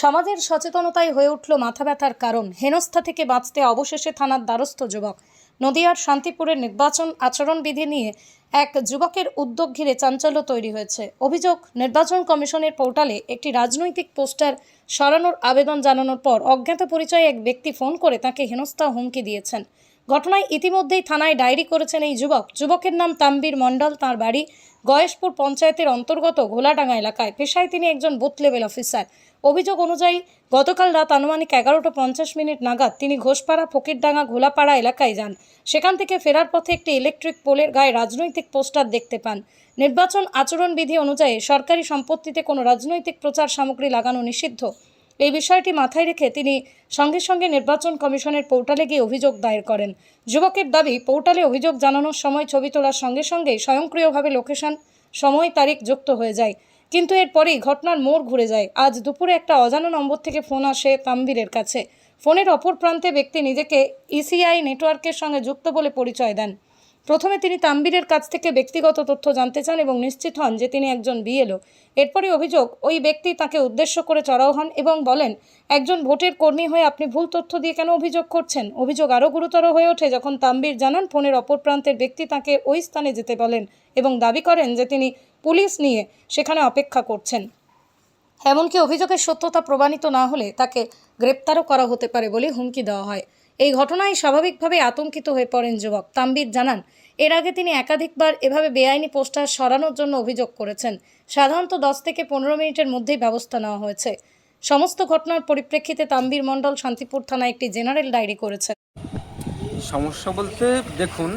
সমাজের সচেতনতাই হয়ে উঠল মাথা ব্যথার কারণ। হেনস্থা থেকে বাঁচতে অবশেষে থানার দ্বারস্থ যুবক। নদিয়ার শান্তিপুরের নির্বাচন আচরণবিধি নিয়ে এক যুবকের উদ্যোগ ঘিরে চাঞ্চল্য তৈরি হয়েছে। অভিযোগ, নির্বাচন কমিশনের পোর্টালে একটি রাজনৈতিক পোস্টার সরানোর আবেদন জানানোর পর অজ্ঞাত পরিচয়ে এক ব্যক্তি ফোন করে তাকে হেনস্থা হুমকি দিয়েছেন। ঘটনায় ইতিমধ্যেই থানায় ডায়েরি করেছেন এই যুবক। যুবকের নাম তাম্বির মণ্ডল, তাঁর বাড়ি গয়েশপুর পঞ্চায়েতের অন্তর্গত ঘোলাডাঙ্গা এলাকায়। পেশায় তিনি একজন বুথ লেভেল অফিসার। অভিযোগ অনুযায়ী গতকাল রাত আনুমানিক 11:50 নাগাদ তিনি ঘোষপাড়া, ফকিরডাঙ্গা, ঘোলাপাড়া এলাকায় যান। সেখান থেকে ফেরার পথে একটি ইলেকট্রিক পোলের গায়ে রাজনৈতিক পোস্টার দেখতে পান। নির্বাচন আচরণবিধি অনুযায়ী সরকারি সম্পত্তিতে কোনো রাজনৈতিক প্রচার সামগ্রী লাগানো নিষিদ্ধ। এই বিষয়টি মাথায় রেখে তিনি সঙ্গে সঙ্গে নির্বাচন কমিশনের পোর্টালে গিয়ে অভিযোগ দায়ের করেন। যুবকের দাবি, পোর্টালে অভিযোগ জানানোর সময় ছবি তোলার সঙ্গে সঙ্গেই স্বয়ংক্রিয়ভাবে লোকেশন, সময়, তারিখ যুক্ত হয়ে যায়। কিন্তু এরপরেই ঘটনার মোড় ঘুরে যায়। আজ দুপুরে একটা অজানা নম্বর থেকে ফোন আসে তাম্বিরের কাছে। ফোনের অপর প্রান্তে ব্যক্তি নিজেকে ইসিআই নেটওয়ার্কের সঙ্গে যুক্ত বলে পরিচয় দেন। প্রথমে তিনি তাম্বিরের কাছ থেকে ব্যক্তিগত তথ্য জানতে চান এবং নিশ্চিত হন যে তিনি একজন বিএলও। এরপরই অভিযোগ, ওই ব্যক্তি তাকে উদ্দেশ্য করে চড়াও হন এবং বলেন, একজন ভোটের কর্মী হয়ে আপনি ভুল তথ্য দিয়ে কেন অভিযোগ করছেন। অভিযোগ আরও গুরুতর হয়ে ওঠে যখন তাম্বির জানান ফোনের অপর প্রান্তের ব্যক্তি তাকে ওই স্থানে যেতে বলেন এবং দাবি করেন যে তিনি পুলিশ নিয়ে সেখানে অপেক্ষা করছেন। এমনকি অভিযোগের সত্যতা প্রমাণিত না হলে তাকে গ্রেপ্তারও করা হতে পারে বলে হুমকি দেওয়া হয়। এই ঘটনায় স্বাভাবিকভাবে আতঙ্কিত হয়ে পড়েন যুবক। তাম্বির জানান, এর আগে তিনি একাধিকবার এভাবে বেআইনি পোস্টার সরানোর জন্য অভিযোগ করেছেন। সাধারণত 10 থেকে 15 মিনিটের মধ্যেই ব্যবস্থা নেওয়া হয়েছে। সমস্ত ঘটনার পরিপ্রেক্ষিতে তাম্বির মণ্ডল শান্তিপুর থানায় একটি জেনারেল ডায়েরি করেছেন। সমস্যা বলতে দেখুন,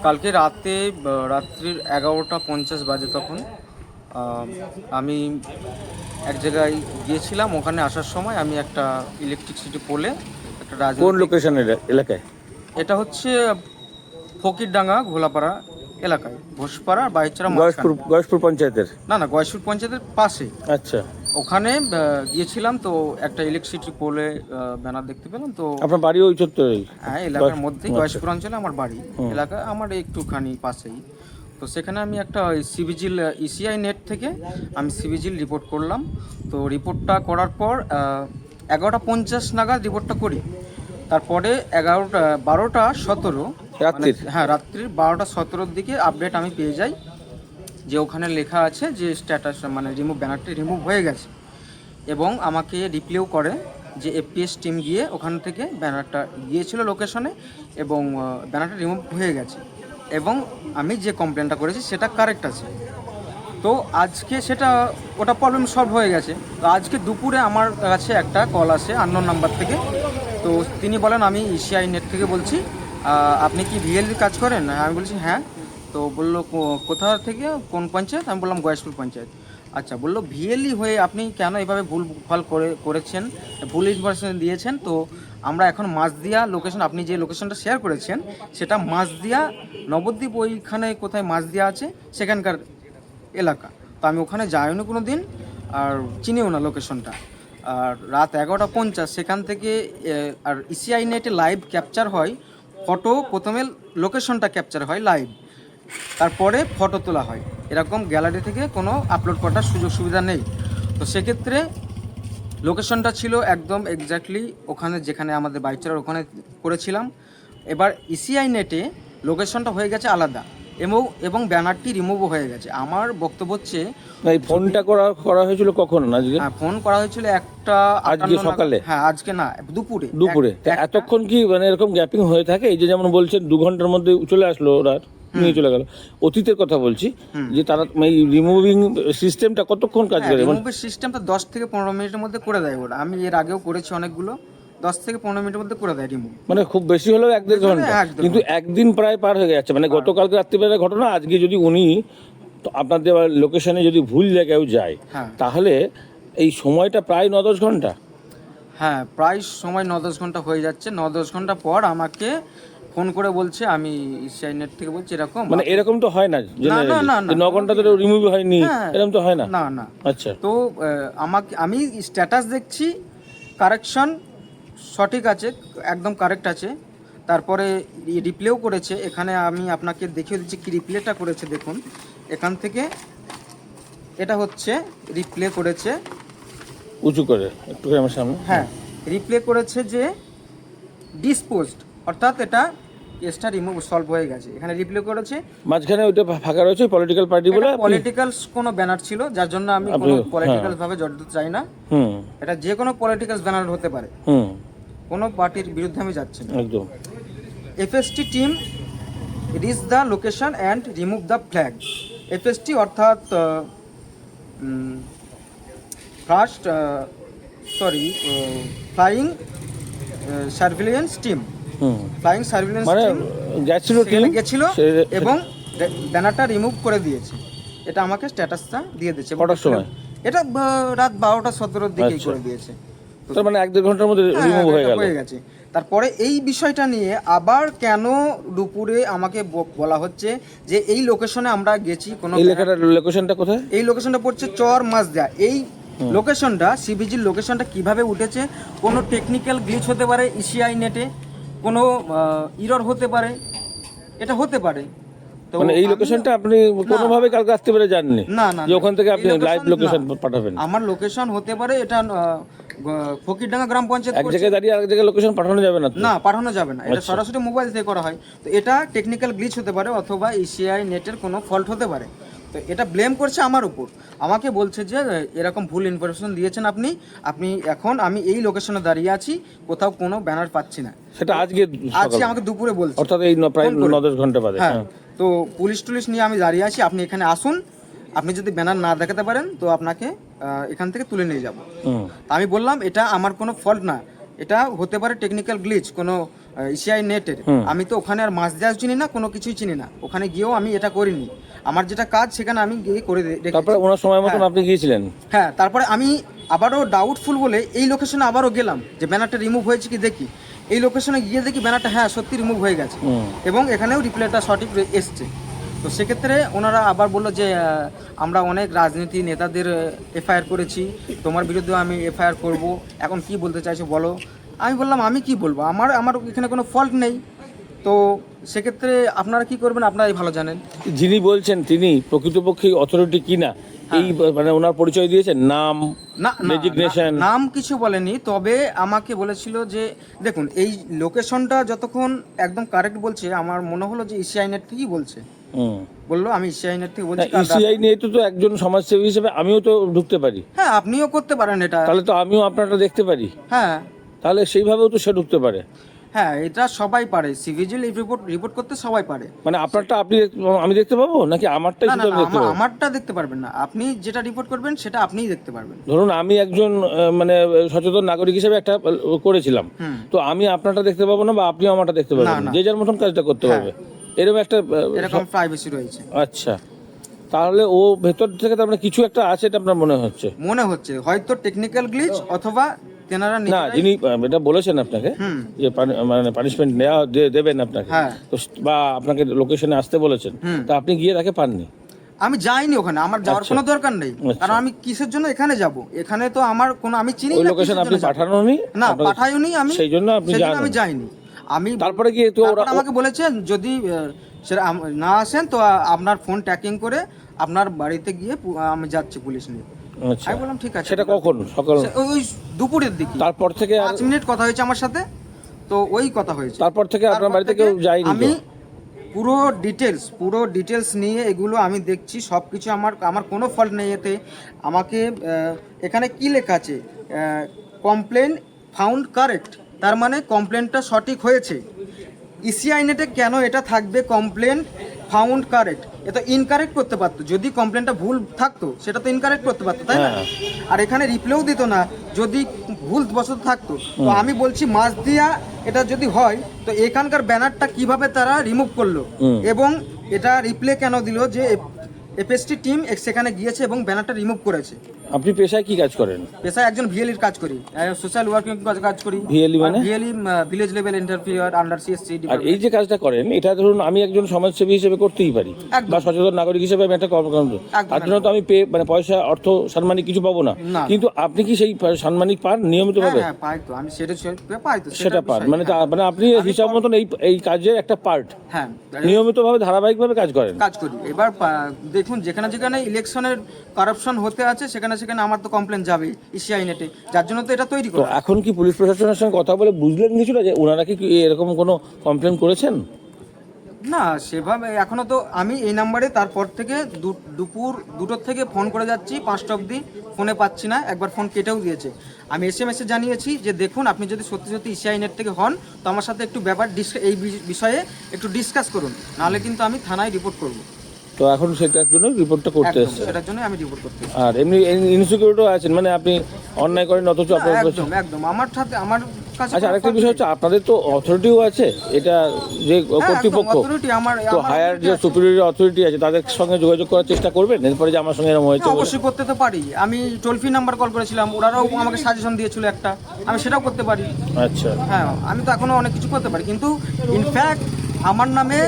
কালকে রাত্রির 11:50 বাজে তখন আমি এক জায়গায় গিয়েছিলাম। ওখানে আসার সময় আমি একটা ইলেকট্রিসিটি পোলে একটা কোন লোকেশনের এলাকায়? এটা হচ্ছে ফকিরডাঙ্গা, ঘোলাপাড়া এলাকায়, ঘোষপাড়া, বাইচরা, গয়েশপুর পঞ্চায়েতের? না, গয়েশপুর পঞ্চায়েতের পাশে। আচ্ছা, ওখানে গিয়েছিলাম, তো একটা ইলেকট্রিসিটি পোলে ব্যানার দেখতে পেলাম। তো আপনার বাড়ি ওই চত্বরে? হ্যাঁ, এলাকার মধ্যেই, গয়েশপুর অঞ্চলে আমার বাড়ি। এলাকা আমার একটুখানি পাশেই। তো সেখানে আমি একটা সিভিজিল ইসিআই নেট থেকে আমি সিভিজিল রিপোর্ট করলাম। তো রিপোর্টটা করার পর 11:50 নাগাদ রিপোর্টটা করি। তারপরে 12:17 হ্যাঁ, রাত্রির 12:17 দিকে আপডেট আমি পেয়ে যাই যে ওখানে লেখা আছে যে স্ট্যাটাস, মানে ব্যানারটি রিমুভ হয়ে গেছে। এবং আমাকে রিপ্লেও করে যে এফপিএস টিম গিয়ে ওখান থেকে ব্যানারটা গিয়েছিল লোকেশনে এবং ব্যানারটা রিমুভ হয়ে গেছে এবং আমি যে কমপ্লেনটা করেছি সেটা কারেক্ট আছে। তো আজকে ওটা প্রবলেম সলভ হয়ে গেছে। তো আজকে দুপুরে আমার কাছে একটা কল আসে আননোন নাম্বার থেকে। তো তিনি বলেন, আমি ইসিআই নেট থেকে বলছি, আপনি কি ভিএলই কাজ করেন? আমি বলছি হ্যাঁ। তো বললো কোথা থেকে, কোন পঞ্চায়েত? আমি বললাম গয়েশপুর পঞ্চায়েত। আচ্ছা, বললো ভিএলই হয়ে আপনি কেন এভাবে ভুল করেছেন, ভুল ইনফরমেশন দিয়েছেন। তো আমরা এখন মাঝদিয়া লোকেশন, আপনি যে লোকেশনটা শেয়ার করেছেন সেটা মাঝদিয়া নবদ্বীপ, ওইখানে কোথায় মাঝদিয়া আছে সেখানকার এলাকা। তো আমি ওখানে যাইনি কোনো দিন, আর চিনিও না লোকেশনটা। আর রাত 11:50 সেখান থেকে আর ইসিআই নেটে লাইভ ক্যাপচার হয় ফটো। প্রথমে লোকেশনটা ক্যাপচার হয় লাইভ, তারপরে ফটো তোলা হয়। এরকম গ্যালারি থেকে কোনো আপলোড করার সুযোগ সুবিধা নেই। তো সেক্ষেত্রে লোকেশনটা ছিল একদম এক্স্যাক্টলি ওখানে যেখানে আমাদের বাইচার ওখানে করেছিলাম। এবার ইসিআই নেটে লোকেশনটা হয়ে গেছে আলাদা এবং ব্যানারটি রিমুভও হয়ে গেছে। আমার বক্তব্য হচ্ছে, এই ফোনটা করা হয়েছিল কখন? আজকে? হ্যাঁ, ফোন করা হয়েছিল আজকে সকালে? হ্যাঁ, আজকে না, দুপুরে। এতক্ষণ কি মানে এরকম গ্যাপিং হয়ে থাকে? এই যে যেমন বলছেন 2 ঘন্টার মধ্যে চলে আসলো, ওরা নিয়ে চলে গেল। অতীতের কথা বলছি, যে তারা এই রিমুভিং সিস্টেমটা কতক্ষণ কাজ করে? রিমুভিং সিস্টেমটা 10 থেকে 15 মিনিটের মধ্যে করে দেয় ওরা। আমি এর আগেও করেছি অনেকগুলো, 10 থেকে 15 মিনিটের মধ্যে করে দেয় রিমুভ। মানে খুব বেশি হলেও 1-1.5 ঘন্টা, কিন্তু একদিন প্রায় পার হয়ে যাচ্ছে। মানে গতকালকে রাত্রিবেলার ঘটনা, আজকে যদি উনি আপনাদের লোকেশনে যদি ভুল জায়গায় যায়, তাহলে এই সময়টা প্রায় 9-10 ঘন্টা। হ্যাঁ, প্রায় সময় 9-10 ঘন্টা হয়ে যাচ্ছে। 9-10 ঘন্টা পর আমাকে ফোন করে বলছে, আমি ইসিআই নেট থেকে বলছি এরকম। মানে এরকম তো হয় না, 9 ঘন্টা ধরে রিমুভ হয়নি, এরকম তো হয় না। না। আচ্ছা, তো আমি স্ট্যাটাস দেখছি, কারেকশন সঠিক আছে, একদম কারেক্ট আছে। তারপরে রিপ্লেও করেছে। এখানে আমি আপনাকে দেখিয়ে দিচ্ছি কি রিপ্লেটা করেছে। দেখুন, এখান থেকে এটা হচ্ছে রিপ্লে করেছে উঁচু করে একটু আমার সামনে। হ্যাঁ, রিপ্লে করেছে যে ডিসপোজড, অর্থাৎ এটা কেসটা রিমুভ সলভ হয়ে গেছে। এখানে রিপ্লে করেছে মাঝখানে ওইটা ফাঁকা রয়েছে পলিটিক্যাল পার্টি বলে। পলিটিক্যাল কোনো ব্যানার ছিল, যার জন্য আমি কোনো পলিটিক্যাল ভাবে জড়িত চাই না। এটা যে কোনো পলিটিক্যাল ব্যানার হতে পারে, কোনো পার্টির বিরুদ্ধে আমি যাচ্ছি না। একদম। FST team reach the location and remove the flag. FST অর্থাৎ first flying surveillance team, flying surveillance মানে টিম গেছিল গেছিল এবং ব্যানারটা রিমুভ করে দিয়েছে। এটা আমাকে স্ট্যাটাসটা দিয়ে দিয়েছে। কটার সময়? এটা রাত 12:17 দিকেই করে দিয়েছে। তার মানে 1-1.5 ঘন্টার মধ্যে রিমুভ হয়ে গেছে। তারপরে এই বিষয়টা নিয়ে আবার কেন দুপুরে আমাকে বলা হচ্ছে যে এই লোকেশনে আমরা গেছি, কোনো এই লোকেশনটা কোথায়? এই লোকেশনটা পড়ছে চর মাছদা। এই লোকেশনটা সিবিজির লোকেশনটা কিভাবে উঠেছে, কোনো টেকনিক্যাল গ্লিচ হতে পারে, ইসিআই নেটে কোনো ইরর হতে পারে, এটা হতে পারে। তো মানে এই লোকেশনটা আপনি কোনোভাবে কালকে আসতে পারে জাননি? না না, যে ওখান থেকে আপনি লাইভ লোকেশন পাঠাবেন? আমার লোকেশন হতে পারে এটা ফকিরডাঙ্গা গ্রাম পঞ্চায়েত। এক জায়গায় দাঁড়িয়ে আরেক জায়গায় লোকেশন পাঠানো যাবে না? না, পাঠানো যাবে না। এটা সরাসরি মোবাইল থেকে করা হয়। তো এটা টেকনিক্যাল গ্লিচ হতে পারে অথবা ইসিআই নেটের কোনো ফল্ট হতে পারে। তো এটা ব্লেম করছে আমার উপর। আমাকে বলছে যে এরকম ভুল ইনফরমেশন দিয়েছেন আপনি। এখন আমি এই লোকেশনে দাঁড়িয়ে আছি, কোথাও কোনো ব্যানার পাচ্ছি না। সেটা আজকে আমাকে দুপুরে বলছে, অর্থাৎ এই প্রায় 9-10 ঘন্টা বাদে। হ্যাঁ। তো পুলিশ টুলিশ নিয়ে আমি দাঁড়িয়ে আছি, আপনি এখানে আসুন, আপনি যদি ব্যানার না দেখাতে পারেন তো আপনাকে এখান থেকে তুলে নিয়ে যাব। আমি বললাম এটা আমার কোনো ফল্ট না, এটা হতে পারে টেকনিক্যাল গ্লিচ কোনো ইসিআই নেটের। আমি তো ওখানে আর মাছ দেওয়া চিনি না, কোনো কিছুই চিনি না, ওখানে গিয়েও আমি এটা করিনি। আমার যেটা কাজ সেখানে আমি গিয়ে করে দেখি। তারপরে ওনার সময় মতন আপনি গিয়েছিলেন? হ্যাঁ, তারপরে আমি আবারও ডাউটফুল বলে এই লোকেশনে আবারও গেলাম যে ব্যানারটা রিমুভ হয়েছে কি দেখি। এই লোকেশনে গিয়ে দেখি ব্যানারটা হ্যাঁ সত্যি রিমুভ হয়ে গেছে এবং এখানেও রিপ্লাইটা সঠিক এসছে। তো সেক্ষেত্রে ওনারা আবার বললো যে আমরা অনেক রাজনীতি নেতাদের এফআইআর করেছি, তোমার বিরুদ্ধেও আমি এফআইআর করব, এখন কি বলতে চাইছো বলো। আমি বললাম আমি কি বলবো, আমার এখানে কোনো ফল্ট নেই। তো সেক্ষেত্রে আপনারা কি করবেন আপনারাই ভালো জানেন। যিনি বলছেন তিনি প্রকৃতপক্ষে অথরিটি কিনা এই মানে ওনার পরিচয় দিয়েছেন? নাম, ডেজিগনেশন? নাম কিছু বলেনি, তবে আমাকে বলেছিল যে দেখুন এই লোকেশনটা যতক্ষণ একদম কারেক্ট বলছে, আমার মনে হলো যে ইসিআই নেট থেকেই বলছে। বললো আমি ইসিআই নেট থেকে বলছি। ইসিআই নিয়ে তো একজন সমাজসেবী হিসেবে আমিও তো ঢুকতে পারি। হ্যাঁ, আপনিও করতে পারেন এটা। তাহলে তো আমিও আপনারটা দেখতে পারি। হ্যাঁ, তাহলে সেইভাবেও তো সে ঢুকতে পারে। হ্যাঁ, এটা সবাই পারে, সিভিজিল রিপোর্ট করতে সবাই পারে। মানে আপনারটা আমি দেখতে পাবো নাকি আমারটাই শুধু আমি দেখতে পাবো? আমারটা দেখতে পারবেন না, আপনি যেটা রিপোর্ট করবেন সেটা আপনিই দেখতে পারবেন। ধরুন আমি একজন মানে সচেতন নাগরিক হিসেবে একটা করেছিলাম, তো আমি আপনারটা দেখতে পাবো না বা আপনিও আমারটা দেখতে পারবেন না, যে যার মতন কাজটা করতে পারবে, এরকম প্রাইভেসি রয়েছে। আচ্ছা, তাহলে ও ভেতর থেকে তার মানে কিছু একটা আছে, এটা আপনার মনে হচ্ছে হয়তো টেকনিক্যাল গ্লিচ অথবা তেনারা না, যিনি এটা বলেছেন আপনাকে যে মানে পানিশমেন্ট দেবেন আপনাকে, তো বা আপনাকে লোকেশনে আসতে বলেছেন, তা আপনি গিয়ে তাকে পাননি? আমি যাইনি ওখানে, আমার যাওয়ার কোনো দরকার নেই, কারণ আমি কিসের জন্য এখানে যাব? এখানে তো আমার কোনো আমি চিনি না। ওই লোকেশন আপনি পাঠানোনি? না, পাঠাইনি আমি, সেই জন্য আপনি যাইনি। আমি তারপরে গিয়ে তো ওরা আমাকে বলেছেন যদি সেটা না আসেন তো আপনার ফোন ট্র্যাকিং করে আপনার বাড়িতে গিয়ে আমি যাচ্ছি পুলিশ নিয়ে। আমি বললাম ঠিক আছে। সেটা কখন? সকাল ওই দুপুরের দিকে। তারপর থেকে 5 মিনিট কথা হয়েছে আমার সাথে, তো ওই কথা হয়েছে। তারপর থেকে আপনার বাড়িতে কেউ যায়নি? আমি পুরো ডিটেলস নিয়ে এগুলো আমি দেখছি, সব কিছু আমার কোনো ফল্ট নেই এতে। আমাকে এখানে কি লেখা আছে, কমপ্লেন ফাউন্ড কারেক্ট, তার মানে কমপ্লেনটা সঠিক হয়েছে। ইসিআই নেটে কেন এটা থাকবে কমপ্লেন ফাউন্ড কারেক্ট? এটা ইনকারেক্ট করতে পারতো, যদি কমপ্লেনটা ভুল থাকতো সেটা তো ইনকারেক্ট করতে পারতো, তাই না? আর এখানে রিপ্লেও দিত না যদি ভুল বশত থাকতো। তো আমি বলছি মাছ দিয়া এটা যদি হয় তো এখানকার ব্যানারটা কিভাবে তারা রিমুভ করলো, এবং এটা রিপ্লে কেন দিল যে এফএসটি টিম সেখানে গিয়েছে এবং ব্যানারটা রিমুভ করেছে। আপনি পেশায় কি কাজ করেন? পেশায় একজন ভিএলির কাজ করি, সোশ্যাল ওয়ার্কিং কাজ করি। ভিএলি মানে? VLE village level interviewer under CSC. আর এই যে কাজটা করেন, এটা ধরুন আমি একজন সমাজসেবী হিসেবে করতেই পারি বা সচেতন নাগরিক হিসেবে আমি একটা কর্মকাণ্ড, তার জন্য তো আমি মানে পয়সা অর্থ সাম্মানিক কিছু পাবো না, কিন্তু আপনি কি সেই সাম্মানিক পান নিয়মিত ভাবে? হ্যাঁ, পাই তো, আমি সেটা পান, মানে আপনি হিসাব মতন এই কাজের একটা পার্ট, হ্যাঁ, নিয়মিত ভাবে ধারাবাহিক ভাবে কাজ করি। এবার দেখুন যেখানে যেখানে ইলেকশনের কারাপশন হতে আছে সেখানে সেখানে আমার তো কমপ্লেন যাবে ইসিআই নেটে, যার জন্য তো এটা তৈরি তো করা। এখন কি পুলিশ প্রশাসনের সঙ্গে কথা বলে বুঝলেন কিছুটা যে ওনারা কি এরকম কোনো কমপ্লেন করেছেন? না সেভাবে এখনো তো আমি এই নাম্বারে তারপর থেকে দুপুর 2টোর থেকে ফোন করে যাচ্ছি 5টা অবধি, ফোনে পাচ্ছি না, একবার ফোন কেটেও দিয়েছে। আমি এসএমএসে জানিয়েছি যে দেখুন আপনি যদি সত্যি সত্যি ইসিআই নেট থেকে হন তো আমার সাথে একটু ব্যাপার এই বিষয়ে একটু ডিসকাস করুন, নাহলে কিন্তু আমি থানায় রিপোর্ট করব। তো এখন সেটার জন্য রিপোর্টটা করতে এসেছে। সেটার জন্য আমি রিপোর্ট করতে এসেছি। আর এমনি ইনসিকিউরিটিও আছেন, মানে আপনি অন্যায় করেন অথচ আপনার একদম একদম আমার সাথে আমার কাছে। আচ্ছা, আরেকটা বিষয় হচ্ছে আপনাদের তো অথরিটিও আছে, এটা যে কর্তৃপক্ষ, তো হায়ার যে সুপিরিয়র অথরিটি আছে তাদের সঙ্গে যোগাযোগ করার চেষ্টা করবেন এরপরে যে আমার সঙ্গে এরকম হয়েছে? অবশ্যই করতে তো পারি, আমি টোল ফ্রি নাম্বার কল করেছিলাম, ওরাও আমাকে সাজেশন দিয়েছিল একটা, আমি সেটাও করতে পারি। আচ্ছা, হ্যাঁ আমি তো এখনো অনেক কিছু করতে পারি, কিন্তু ইনফ্যাক্ট আমার নামে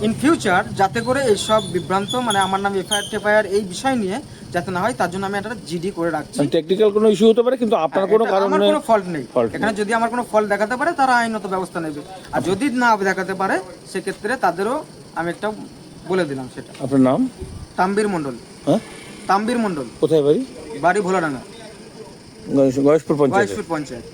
ইন ফিউচার যাতে করে এইসব বিভ্রান্ত মানে আমার নামে এফআইআর এই বিষয় নিয়ে যাতে না হয় তার জন্য আমি একটা জিডি করে রাখছি। টেকনিক্যাল কোনো ইস্যু হতে পারে কিন্তু আপনার কোনো কারণে আমার কোনো ফল্ট নেই এখানে। যদি আমার কোনো ফল্ট দেখাতে পারে তারা আইনত ব্যবস্থা নেবে, আর যদি না দেখাতে পারে সেক্ষেত্রে তাদেরও আমি একটা বলে দিলাম। সেটা আপনার নাম? তাম্বির মণ্ডল। হ্যাঁ, তাম্বির মণ্ডল। কোথায় বাড়ি? বাড়ি ভোলাডাঙ্গা, গয়েশপুর পঞ্চায়েত। গয়েশপুর পঞ্চায়েত।